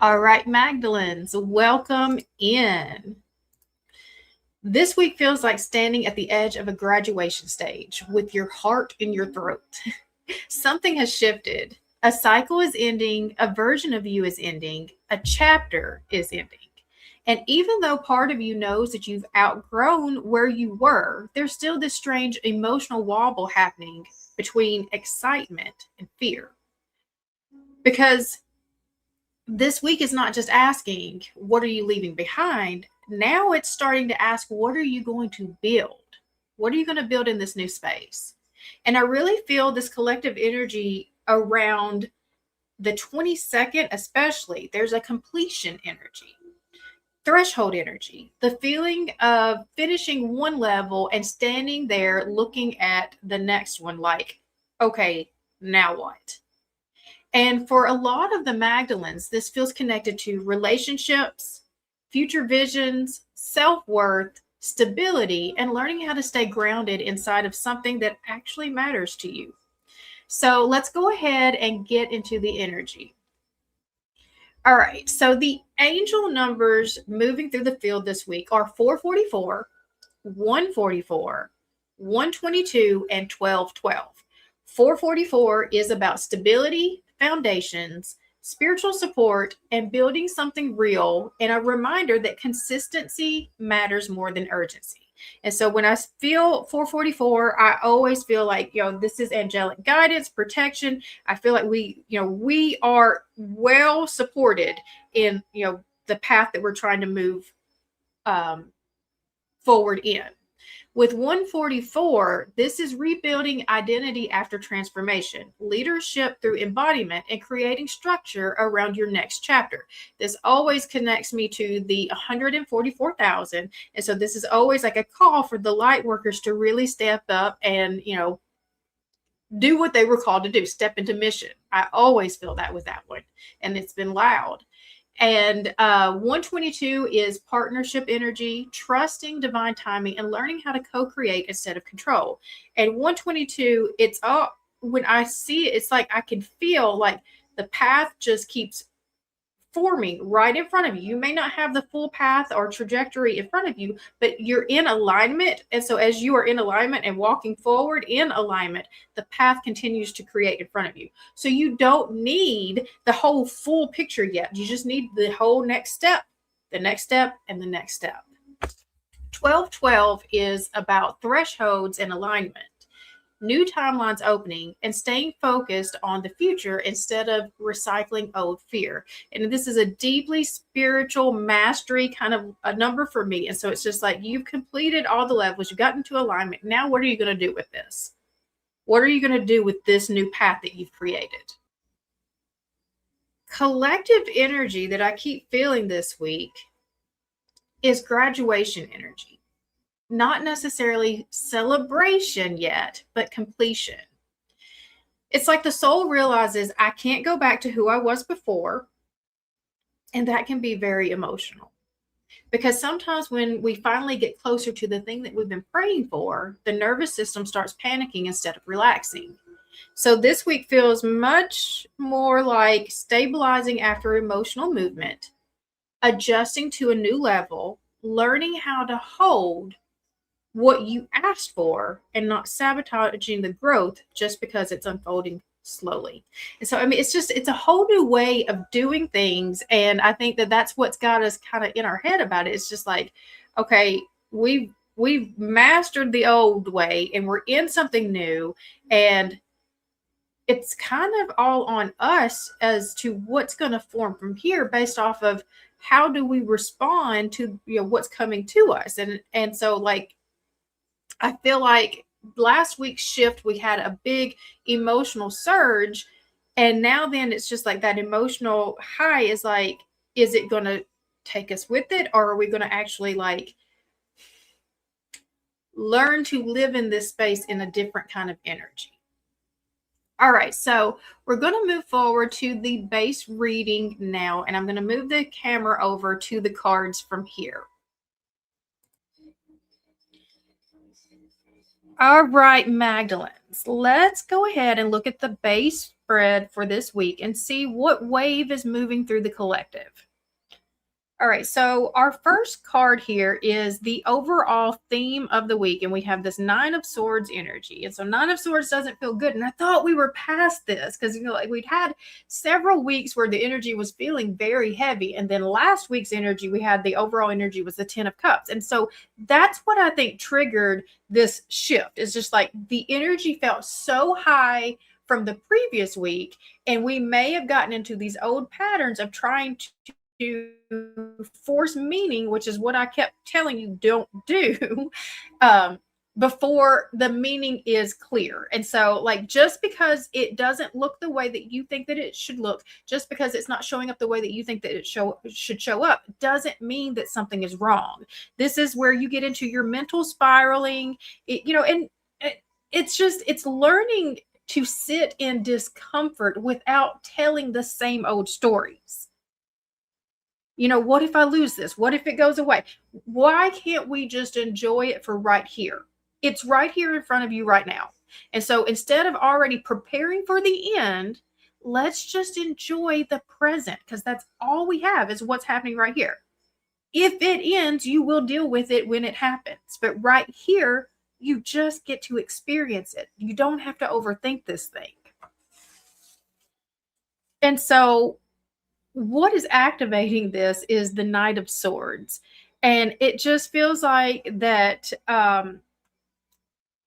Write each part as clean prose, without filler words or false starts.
All right, Magdalenes, welcome in. This week feels like standing at the edge of a graduation stage with your heart in your throat. Something has shifted. A cycle is ending, a version of you is ending, a chapter is ending. And even though part of you knows that you've outgrown where you were, there's still this strange emotional wobble happening between excitement and fear. Because this week is not just asking, what are you leaving behind? Now it's starting to ask, what are you going to build? What are you going to build in this new space? And I really feel this collective energy around the 22nd, especially. There's a completion energy, threshold energy, the feeling of finishing one level and standing there looking at the next one like, okay, now what? And for a lot of the Magdalenes, this feels connected to relationships, future visions, self worth, stability, and learning how to stay grounded inside of something that actually matters to you. So let's go ahead and get into the energy. All right. So the angel numbers moving through the field this week are 444, 144, 122, and 1212. 444 is about stability, foundations, spiritual support, and building something real, and a reminder that consistency matters more than urgency. And so when I feel 444, I always feel like, this is angelic guidance, protection. I feel like we are well supported in, the path that we're trying to move forward in. With 144, this is rebuilding identity after transformation, leadership through embodiment, and creating structure around your next chapter. This always connects me to the 144,000. And so this is always like a call for the light workers to really step up and, do what they were called to do, step into mission. I always feel that with that one. And it's been loud. And 122 is partnership energy, trusting divine timing, and learning how to co-create instead of control. And 122, it's all, when I see it, it's like I can feel like the path just keeps forming right in front of you. You may not have the full path or trajectory in front of you, but you're in alignment. And so as you are in alignment and walking forward in alignment, the path continues to create in front of you. So you don't need the whole full picture yet. You just need the whole next step, the next step, and the next step. 1212 is about thresholds and alignment, new timelines opening, and staying focused on the future instead of recycling old fear. And this is a deeply spiritual mastery kind of a number for me. And so it's just like you've completed all the levels, you got into alignment. Now, what are you going to do with this? What are you going to do with this new path that you've created? Collective energy that I keep feeling this week is graduation energy. Not necessarily celebration yet, but completion. It's like the soul realizes I can't go back to who I was before. And that can be very emotional. Because sometimes when we finally get closer to the thing that we've been praying for, the nervous system starts panicking instead of relaxing. So this week feels much more like stabilizing after emotional movement, adjusting to a new level, learning how to hold what you asked for and not sabotaging the growth just because it's unfolding slowly. And so, it's a whole new way of doing things. And I think that that's what's got us kind of in our head about it. It's just like, okay, we've mastered the old way and we're in something new. And it's kind of all on us as to what's going to form from here based off of how do we respond to, what's coming to us. And so like, I feel like last week's shift, we had a big emotional surge. And now then it's just like that emotional high is like, is it going to take us with it? Or are we going to actually like learn to live in this space in a different kind of energy? All right, so we're going to move forward to the base reading now. And I'm going to move the camera over to the cards from here. All right, Magdalenes, let's go ahead and look at the base spread for this week and see what wave is moving through the collective. All right, so our first card here is the overall theme of the week, and we have this Nine of Swords energy. And so Nine of Swords doesn't feel good, and I thought we were past this because like we'd had several weeks where the energy was feeling very heavy, and then last week's energy we had the overall energy was the Ten of Cups, and so that's what I think triggered this shift. It's just like the energy felt so high from the previous week, and we may have gotten into these old patterns of trying to force meaning, which is what I kept telling you don't do, before the meaning is clear. And so, like, just because it doesn't look the way that you think that it should look, just because it's not showing up the way that you think that it should show up, doesn't mean that something is wrong. This is where you get into your mental spiraling, and it's learning to sit in discomfort without telling the same old stories. What if I lose this? What if it goes away? Why can't we just enjoy it for right here? It's right here in front of you right now. And so instead of already preparing for the end, let's just enjoy the present, because that's all we have is what's happening right here. If it ends, you will deal with it when it happens. But right here, you just get to experience it. You don't have to overthink this thing. And so what is activating this is the Knight of Swords. And it just feels like that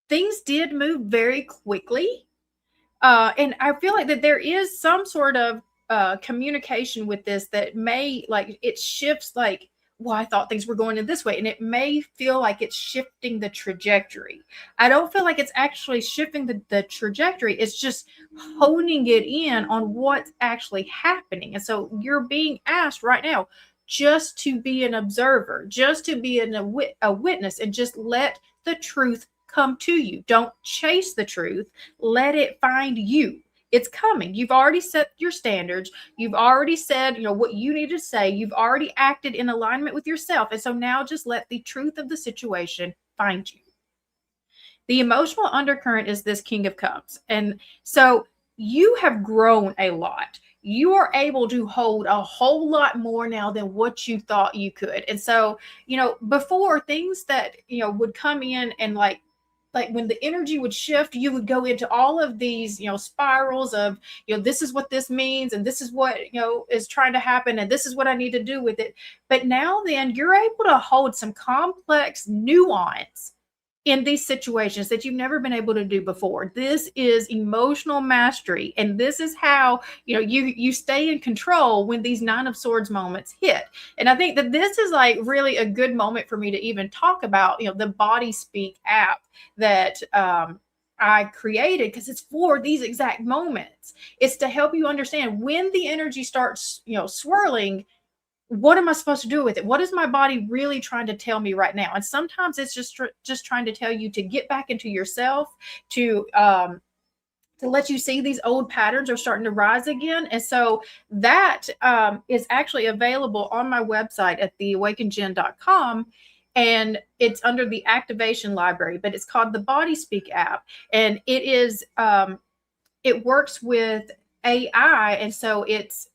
things did move very quickly. And I feel like that there is some sort of communication with this that may, like, it shifts, like, well, I thought things were going in this way, and it may feel like it's shifting the trajectory. I don't feel like it's actually shifting the trajectory. It's just honing it in on what's actually happening. And so you're being asked right now just to be an observer, just to be a witness, and just let the truth come to you. Don't chase the truth. Let it find you. It's coming. You've already set your standards. You've already said, what you need to say. You've already acted in alignment with yourself. And so now just let the truth of the situation find you. The emotional undercurrent is this King of Cups. And so you have grown a lot. You are able to hold a whole lot more now than what you thought you could. And so, before, things that, would come in and like when the energy would shift, you would go into all of these, spirals of, this is what this means, and this is what, is trying to happen, and this is what I need to do with it. But now then you're able to hold some complex nuance in these situations that you've never been able to do before. This is emotional mastery, and this is how you stay in control when these Nine of Swords moments hit. And I think that this is like really a good moment for me to even talk about the Body Speak app that I created, because it's for these exact moments. It's to help you understand when the energy starts swirling. What am I supposed to do with it? What is my body really trying to tell me right now? And sometimes it's just trying to tell you to get back into yourself, to let you see these old patterns are starting to rise again. And so that is actually available on my website at theawakenedgen.com. And it's under the activation library, but it's called the Body Speak app. And it is, it works with AI. And so it's,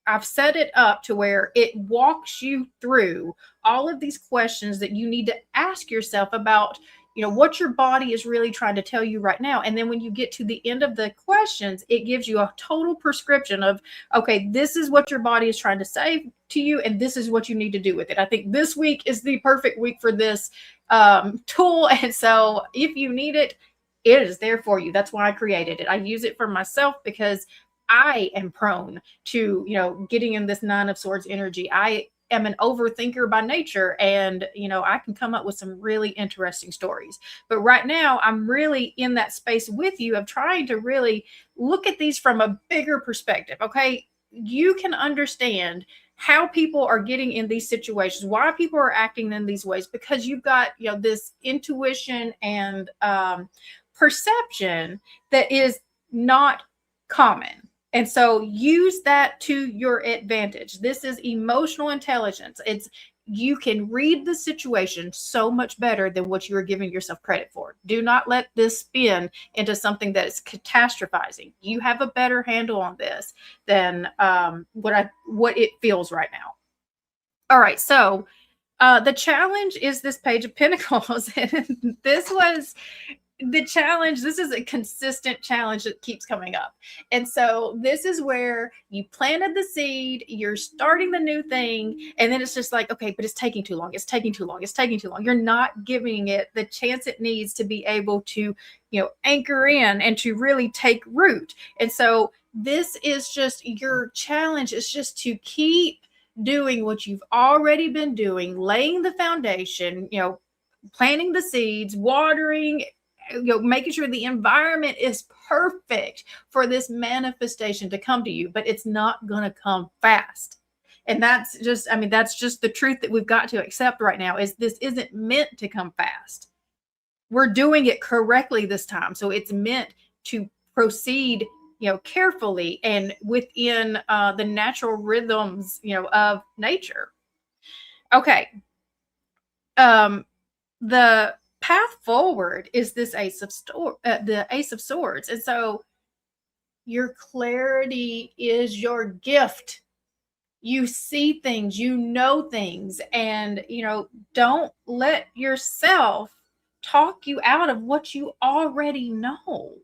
I've set it up to where it walks you through all of these questions that you need to ask yourself about, what your body is really trying to tell you right now. And then when you get to the end of the questions, it gives you a total prescription of, okay, this is what your body is trying to say to you, and this is what you need to do with it. I think this week is the perfect week for this tool. And so if you need it, it is there for you. That's why I created it. I use it for myself because I am prone to, getting in this Nine of Swords energy. I am an overthinker by nature, and, I can come up with some really interesting stories. But right now I'm really in that space with you of trying to really look at these from a bigger perspective. Okay. You can understand how people are getting in these situations, why people are acting in these ways, because you've got, this intuition and perception that is not common. And so use that to your advantage. This is emotional intelligence. It's you can read the situation so much better than what you are giving yourself credit for. Do not let this spin into something that is catastrophizing. You have a better handle on this than what it feels right now. All right, so the challenge is this Page of Pentacles, and this was the challenge. This is a consistent challenge that keeps coming up. And so this is where you planted the seed, you're starting the new thing, and then it's just like, okay, but it's taking too long. It's taking too long. It's taking too long. You're not giving it the chance it needs to be able to, anchor in and to really take root. And so this is just your challenge, is just to keep doing what you've already been doing, laying the foundation, planting the seeds, watering, making sure the environment is perfect for this manifestation to come to you, but it's not going to come fast. And that's just the truth that we've got to accept right now, is this isn't meant to come fast. We're doing it correctly this time. So it's meant to proceed, carefully and within the natural rhythms, of nature. Okay. The path forward is this the Ace of Swords. And so your clarity is your gift. You see things, you know things, and don't let yourself talk you out of what you already know.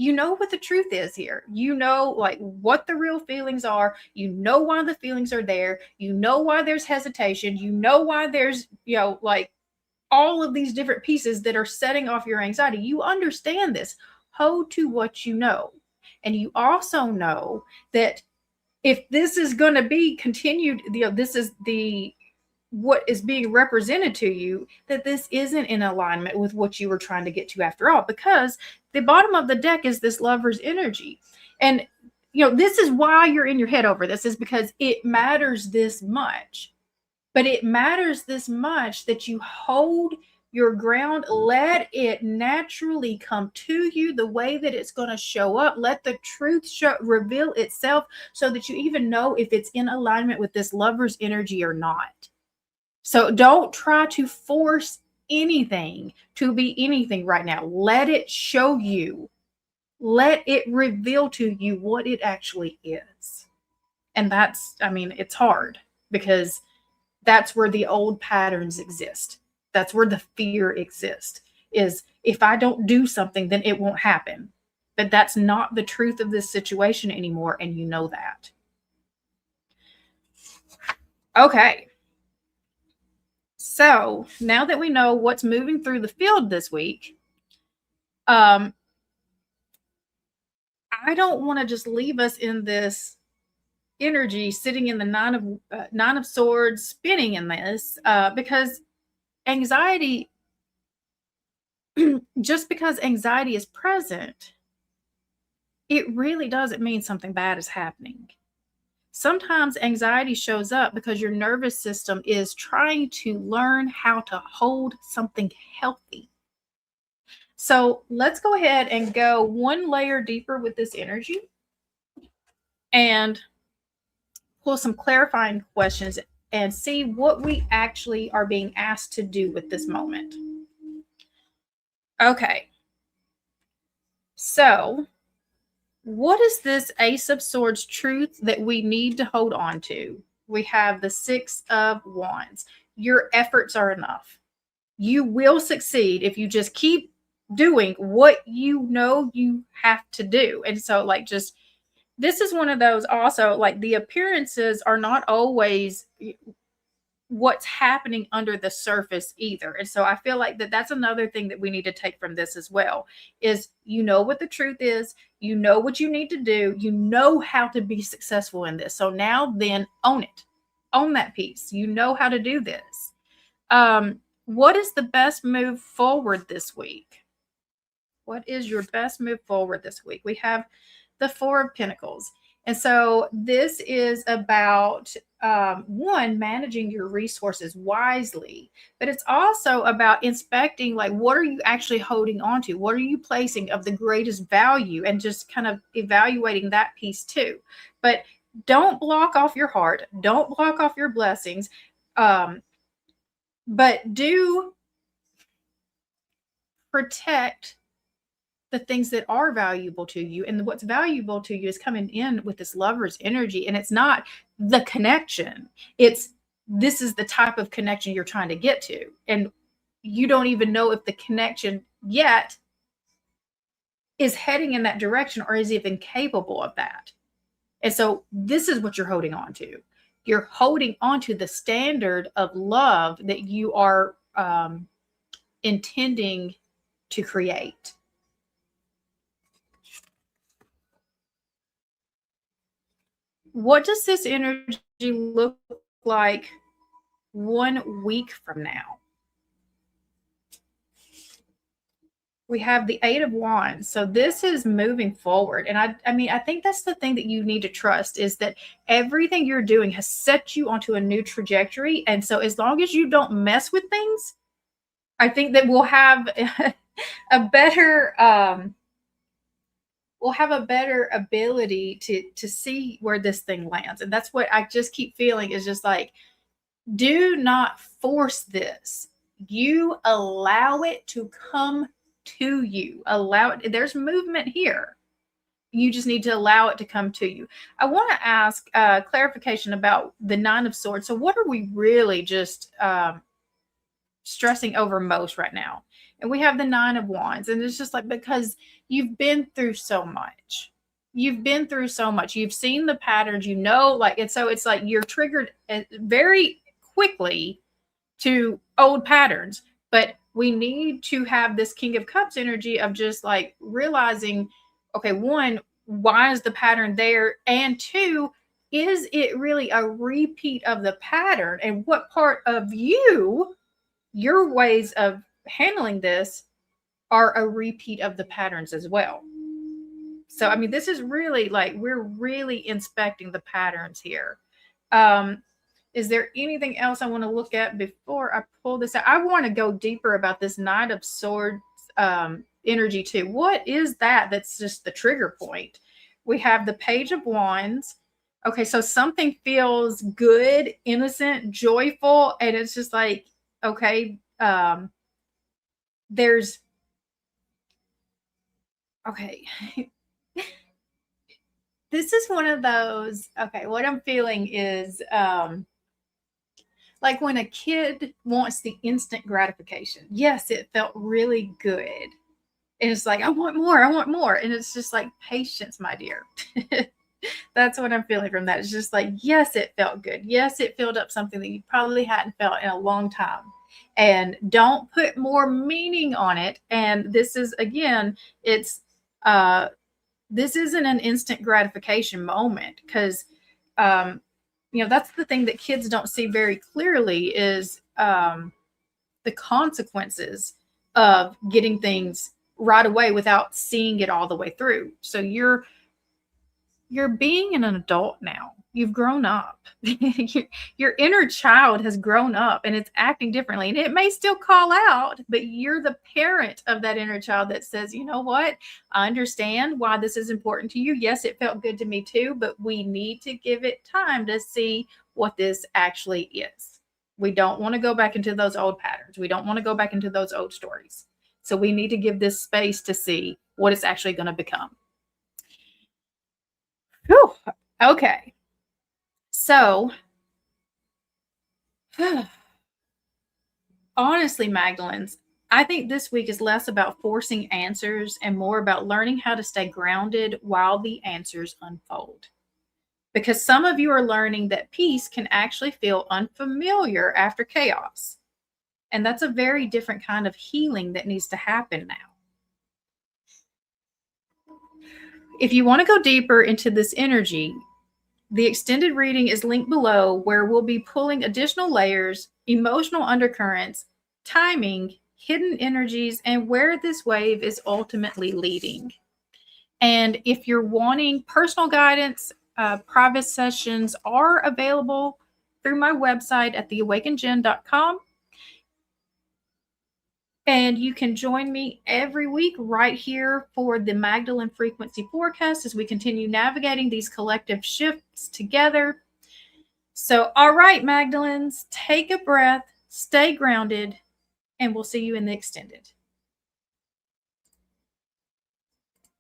You know what the truth is here. You know, what the real feelings are. You know why the feelings are there. You know why there's hesitation. You know why there's, all of these different pieces that are setting off your anxiety. You understand this. Hold to what you know. And you also know that if this is going to be continued, this is what is being represented to you, that this isn't in alignment with what you were trying to get to after all, because the bottom of the deck is this Lover's energy. And, this is why you're in your head over this, is because it matters this much. But it matters this much that you hold your ground, let it naturally come to you the way that it's going to show up. Let the truth reveal itself, so that you even know if it's in alignment with this Lover's energy or not. So don't try to force anything to be anything right now. Let it show you. Let it reveal to you what it actually is. And it's hard, because that's where the old patterns exist. That's where the fear exists, is if I don't do something, then it won't happen. But that's not the truth of this situation anymore, and you know that. Okay. So now that we know what's moving through the field this week, I don't want to just leave us in this energy, sitting in the Nine of Swords, spinning in this, because anxiety, just because anxiety is present, it really doesn't mean something bad is happening. Sometimes anxiety shows up because your nervous system is trying to learn how to hold something healthy. So let's go ahead and go one layer deeper with this energy and pull some clarifying questions and see what we actually are being asked to do with this moment. Okay. So what is this Ace of Swords truth that we need to hold on to? We have the Six of Wands. Your efforts are enough. You will succeed if you just keep doing what you know you have to do. And so this is one of those also, the appearances are not always what's happening under the surface either. And so I feel like that's another thing that we need to take from this as well, is what the truth is, what you need to do, how to be successful in this. So now then own it. Own that piece. You know how to do this. What is the best move forward this week? What is your best move forward this week? We have the Four of Pentacles. And so this is about, one, managing your resources wisely, but it's also about inspecting, what are you actually holding on to? What are you placing of the greatest value, and just kind of evaluating that piece too. But don't block off your heart. Don't block off your blessings. But do protect the things that are valuable to you. And what's valuable to you is coming in with this lover's energy. And it's not the connection, it's this is the type of connection you're trying to get to. And you don't even know if the connection yet is heading in that direction or is even capable of that. And so this is what you're holding on to. You're holding on to the standard of love that you are intending to create. What does this energy look like 1 week from now? We have the Eight of Wands. So this is moving forward. And I mean, I think that's the thing that you need to trust is that everything you're doing has set you onto a new trajectory. And so as long as you don't mess with things, I think that we'll have a better ability to see where this thing lands. And that's what I just keep feeling is just like, do not force this. You allow it to come to you. Allow it. There's movement here. You just need to allow it to come to you. I want to ask clarification about the Nine of Swords. So what are we really just stressing over most right now? And we have the Nine of Wands. And it's just like, because you've been through so much. You've been through so much. You've seen the patterns, you know, like, and so it's like you're triggered very quickly to old patterns. But we need to have this King of Cups energy of just like realizing, okay, one, why is the pattern there? And two, is it really a repeat of the pattern? And what part of you, your ways of handling this are a repeat of the patterns as well? So, I mean, this is really like, we're really inspecting the patterns here. Is there anything else I want to look at before I pull this out? I want to go deeper about this Knight of Swords energy too. What is that? That's just the trigger point. We have the Page of Wands. Okay, so something feels good, innocent, joyful, and it's just like, okay, there's, okay. This is one of those, okay, what I'm feeling is like when a kid wants the instant gratification. Yes, it felt really good. And it's like, I want more, I want more. And it's just like, patience, my dear. That's what I'm feeling from that. It's just like, yes, it felt good. Yes, it filled up something that you probably hadn't felt in a long time. And don't put more meaning on it. And this is, again, it's, this isn't an instant gratification moment because, you know, that's the thing that kids don't see very clearly is the consequences of getting things right away without seeing it all the way through. So you're being an adult now. You've grown up. Your inner child has grown up and it's acting differently. And it may still call out, but you're the parent of that inner child that says, you know what? I understand why this is important to you. Yes, it felt good to me too, but we need to give it time to see what this actually is. We don't want to go back into those old patterns. We don't want to go back into those old stories. So we need to give this space to see what it's actually going to become. Whew. Okay. So, honestly, Magdalenes, I think this week is less about forcing answers and more about learning how to stay grounded while the answers unfold. Because some of you are learning that peace can actually feel unfamiliar after chaos. And that's a very different kind of healing that needs to happen now. If you want to go deeper into this energy, the extended reading is linked below where we'll be pulling additional layers, emotional undercurrents, timing, hidden energies, and where this wave is ultimately leading. And if you're wanting personal guidance, private sessions are available through my website at theawakenedjen.com. And you can join me every week right here for the Magdalene Frequency Forecast as we continue navigating these collective shifts together. So, all right, Magdalenes, take a breath, stay grounded, and we'll see you in the extended.